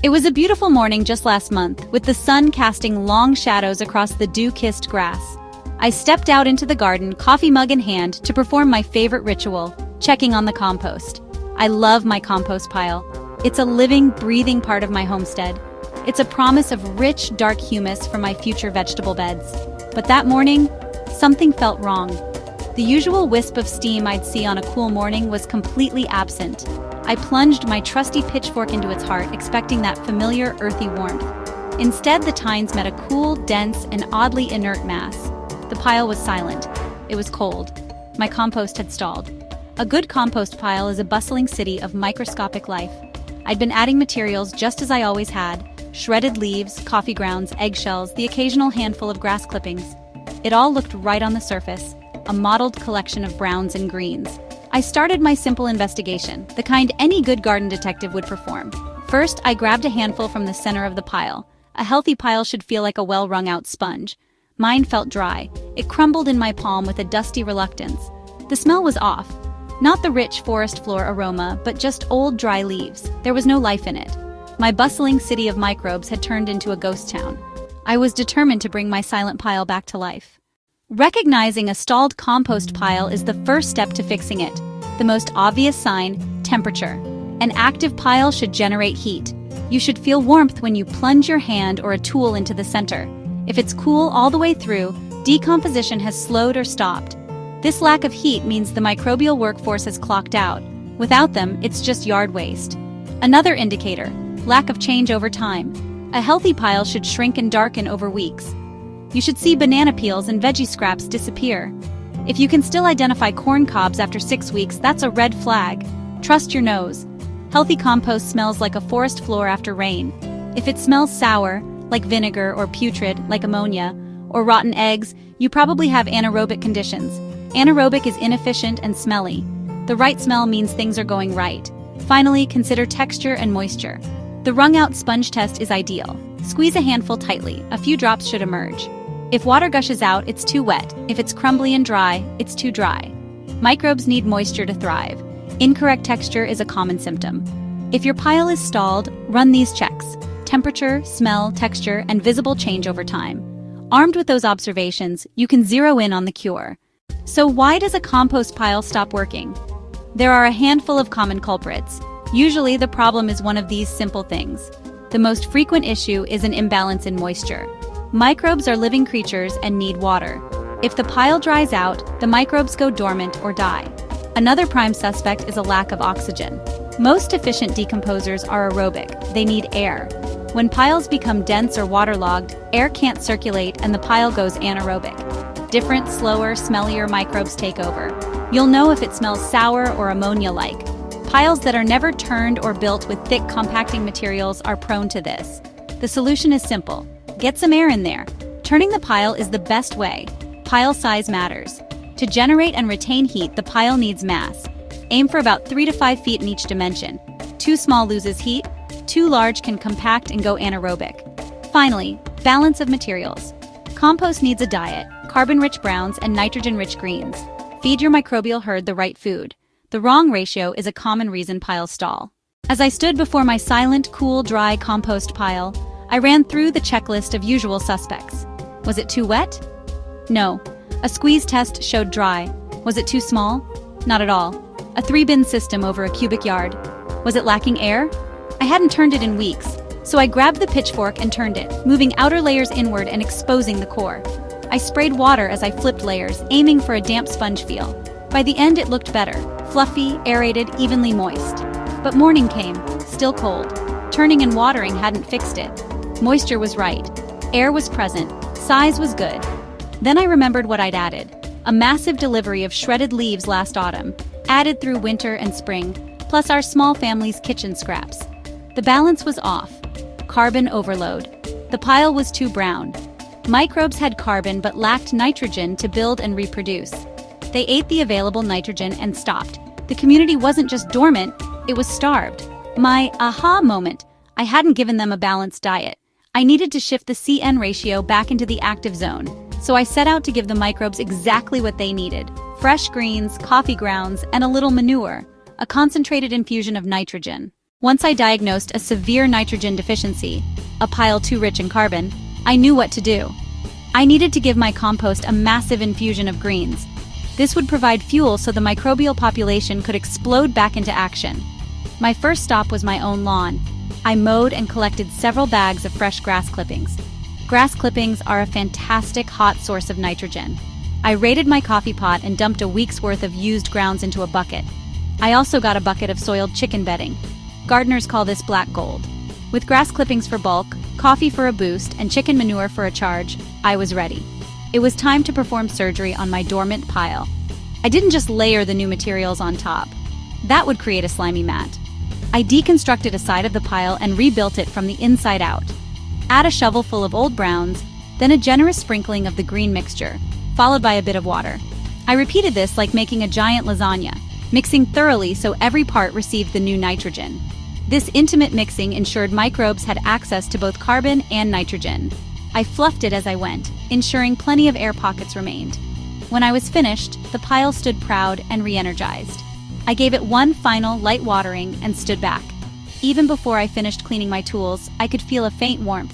It was a beautiful morning just last month, with the sun casting long shadows across the dew-kissed grass. I stepped out into the garden, coffee mug in hand, to perform my favorite ritual, checking on the compost. I love my compost pile. It's a living, breathing part of my homestead. It's a promise of rich, dark humus for my future vegetable beds. But that morning, something felt wrong. The usual wisp of steam I'd see on a cool morning was completely absent. I plunged my trusty pitchfork into its heart, expecting that familiar, earthy warmth. Instead, the tines met a cool, dense, and oddly inert mass. The pile was silent. It was cold. My compost had stalled. A good compost pile is a bustling city of microscopic life. I'd been adding materials just as I always had: shredded leaves, coffee grounds, eggshells, the occasional handful of grass clippings. It all looked right on the surface, a mottled collection of browns and greens. I started my simple investigation, the kind any good garden detective would perform. First, I grabbed a handful from the center of the pile. A healthy pile should feel like a well-wrung-out sponge. Mine felt dry. It crumbled in my palm with a dusty reluctance. The smell was off. Not the rich forest floor aroma, but just old, dry leaves. There was no life in it. My bustling city of microbes had turned into a ghost town. I was determined to bring my silent pile back to life. Recognizing a stalled compost pile is the first step to fixing it. The most obvious sign: temperature. An active pile should generate heat. You should feel warmth when you plunge your hand or a tool into the center. If it's cool all the way through, decomposition has slowed or stopped. This lack of heat means the microbial workforce has clocked out. Without them, it's just yard waste. Another indicator: lack of change over time. A healthy pile should shrink and darken over weeks. You should see banana peels and veggie scraps disappear. If you can still identify corn cobs after 6 weeks, that's a red flag. Trust your nose. Healthy compost smells like a forest floor after rain. If it smells sour, like vinegar, or putrid, like ammonia, or rotten eggs, you probably have anaerobic conditions. Anaerobic is inefficient and smelly. The right smell means things are going right. Finally, consider texture and moisture. The wrung-out sponge test is ideal. Squeeze a handful tightly. A few drops should emerge. If water gushes out, it's too wet. If it's crumbly and dry, it's too dry. Microbes need moisture to thrive. Incorrect texture is a common symptom. If your pile is stalled, run these checks: temperature, smell, texture, and visible change over time. Armed with those observations, you can zero in on the cure. So why does a compost pile stop working? There are a handful of common culprits. Usually the problem is one of these simple things. The most frequent issue is an imbalance in moisture. Microbes are living creatures and need water. If the pile dries out, the microbes go dormant or die. Another prime suspect is a lack of oxygen. Most efficient decomposers are aerobic. They need air. When piles become dense or waterlogged, air can't circulate and the pile goes anaerobic. Different, slower, smellier microbes take over. You'll know if it smells sour or ammonia-like. Piles that are never turned or built with thick compacting materials are prone to this. The solution is simple. Get some air in there. Turning the pile is the best way. Pile size matters. To generate and retain heat, the pile needs mass. Aim for about 3 to 5 feet in each dimension. Too small loses heat. Too large can compact and go anaerobic. Finally, balance of materials. Compost needs a diet: carbon-rich browns and nitrogen-rich greens. Feed your microbial herd the right food. The wrong ratio is a common reason piles stall. As I stood before my silent, cool, dry compost pile, I ran through the checklist of usual suspects. Was it too wet? No. A squeeze test showed dry. Was it too small? Not at all. A 3-bin system over a cubic yard. Was it lacking air? I hadn't turned it in weeks, so I grabbed the pitchfork and turned it, moving outer layers inward and exposing the core. I sprayed water as I flipped layers, aiming for a damp sponge feel. By the end, it looked better. Fluffy, aerated, evenly moist. But morning came, still cold. Turning and watering hadn't fixed it. Moisture was right. Air was present. Size was good. Then I remembered what I'd added. A massive delivery of shredded leaves last autumn, added through winter and spring, plus our small family's kitchen scraps. The balance was off. Carbon overload. The pile was too brown. Microbes had carbon but lacked nitrogen to build and reproduce. They ate the available nitrogen and stopped. The community wasn't just dormant, it was starved. My aha moment: I hadn't given them a balanced diet. I needed to shift the CN ratio back into the active zone, so I set out to give the microbes exactly what they needed: fresh greens, coffee grounds, and a little manure, a concentrated infusion of nitrogen. Once I diagnosed a severe nitrogen deficiency, a pile too rich in carbon, I knew what to do. I needed to give my compost a massive infusion of greens. This would provide fuel so the microbial population could explode back into action. My first stop was my own lawn. I mowed and collected several bags of fresh grass clippings. Grass clippings are a fantastic hot source of nitrogen. I raided my coffee pot and dumped a week's worth of used grounds into a bucket. I also got a bucket of soiled chicken bedding. Gardeners call this black gold. With grass clippings for bulk, coffee for a boost, and chicken manure for a charge, I was ready. It was time to perform surgery on my dormant pile. I didn't just layer the new materials on top. That would create a slimy mat. I deconstructed a side of the pile and rebuilt it from the inside out. Add a shovel full of old browns, then a generous sprinkling of the green mixture, followed by a bit of water. I repeated this like making a giant lasagna, mixing thoroughly so every part received the new nitrogen. This intimate mixing ensured microbes had access to both carbon and nitrogen. I fluffed it as I went, ensuring plenty of air pockets remained. When I was finished, the pile stood proud and re-energized. I gave it one final light watering and stood back. Even before I finished cleaning my tools, I could feel a faint warmth.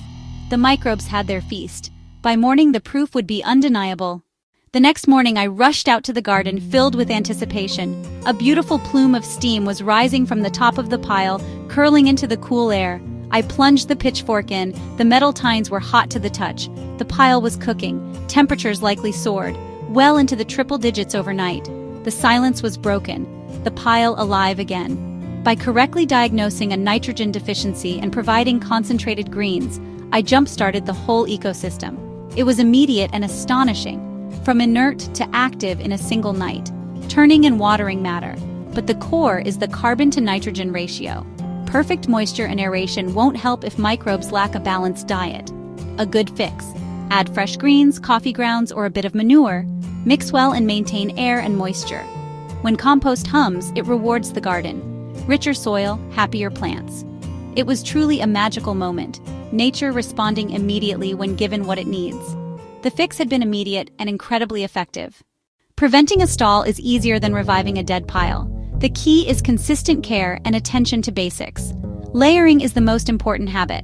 The microbes had their feast. By morning, the proof would be undeniable. The next morning, I rushed out to the garden filled with anticipation. A beautiful plume of steam was rising from the top of the pile, curling into the cool air. I plunged the pitchfork in. The metal tines were hot to the touch. The pile was cooking. Temperatures likely soared, well into the triple digits overnight. The silence was broken. The pile alive again. By correctly diagnosing a nitrogen deficiency and providing concentrated greens, I jump-started the whole ecosystem. It was immediate and astonishing. From inert to active in a single night. Turning and watering matter, but the core is the carbon to nitrogen ratio. Perfect moisture and aeration won't help if microbes lack a balanced diet. A good fix: add fresh greens, coffee grounds, or a bit of manure. Mix well and maintain air and moisture. When compost hums, it rewards the garden. Richer soil, happier plants. It was truly a magical moment, nature responding immediately when given what it needs. The fix had been immediate and incredibly effective. Preventing a stall is easier than reviving a dead pile. The key is consistent care and attention to basics. Layering is the most important habit.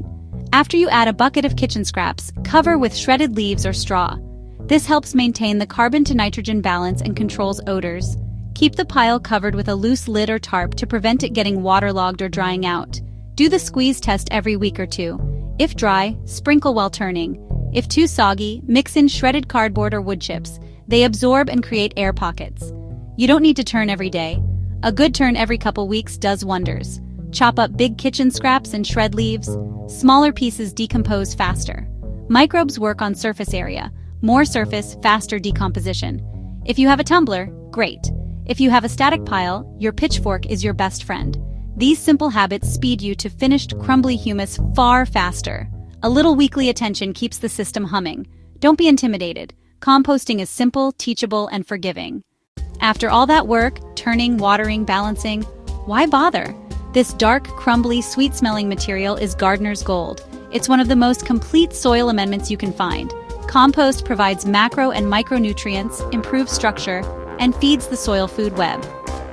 After you add a bucket of kitchen scraps, cover with shredded leaves or straw. This helps maintain the carbon to nitrogen balance and controls odors. Keep the pile covered with a loose lid or tarp to prevent it getting waterlogged or drying out. Do the squeeze test every week or two. If dry, sprinkle while turning. If too soggy, mix in shredded cardboard or wood chips. They absorb and create air pockets. You don't need to turn every day. A good turn every couple weeks does wonders. Chop up big kitchen scraps and shred leaves. Smaller pieces decompose faster. Microbes work on surface area. More surface, faster decomposition. If you have a tumbler, great. If you have a static pile, your pitchfork is your best friend. These simple habits speed you to finished crumbly humus far faster. A little weekly attention keeps the system humming. Don't be intimidated. Composting is simple, teachable, and forgiving. After all that work, turning, watering, balancing, why bother? This dark, crumbly, sweet-smelling material is gardener's gold. It's one of the most complete soil amendments you can find. Compost provides macro and micronutrients, improves structure, and feeds the soil food web.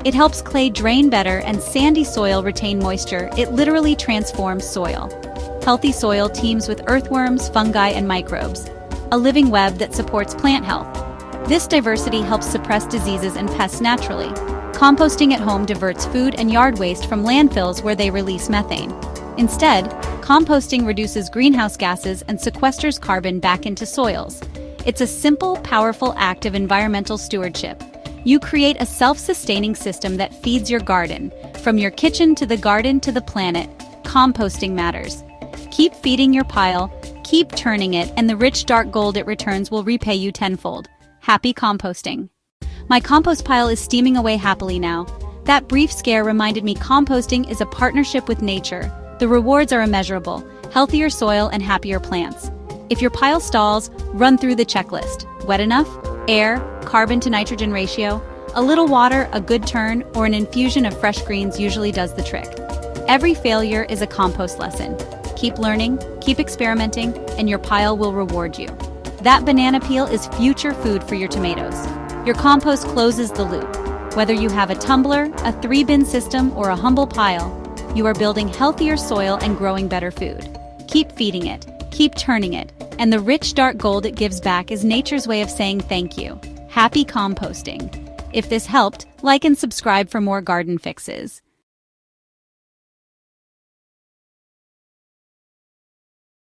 It helps clay drain better and sandy soil retain moisture. It literally transforms soil. Healthy soil teems with earthworms, fungi, and microbes, a living web that supports plant health. This diversity helps suppress diseases and pests naturally. Composting at home diverts food and yard waste from landfills where they release methane. Instead, composting reduces greenhouse gases and sequesters carbon back into soils. It's a simple, powerful act of environmental stewardship. You create a self-sustaining system that feeds your garden. From your kitchen to the garden to the planet, composting matters. Keep feeding your pile, keep turning it, and the rich dark gold it returns will repay you tenfold. Happy composting. My compost pile is steaming away happily now. That brief scare reminded me composting is a partnership with nature. The rewards are immeasurable: healthier soil and happier plants. If your pile stalls, run through the checklist. Wet enough? Air, carbon to nitrogen ratio, a little water, a good turn, or an infusion of fresh greens usually does the trick. Every failure is a compost lesson. Keep learning, keep experimenting, and your pile will reward you. That banana peel is future food for your tomatoes. Your compost closes the loop. Whether you have a tumbler, a 3-bin system, or a humble pile, you are building healthier soil and growing better food. Keep feeding it, keep turning it, and the rich dark gold it gives back is nature's way of saying thank you. Happy composting! If this helped, like and subscribe for more garden fixes.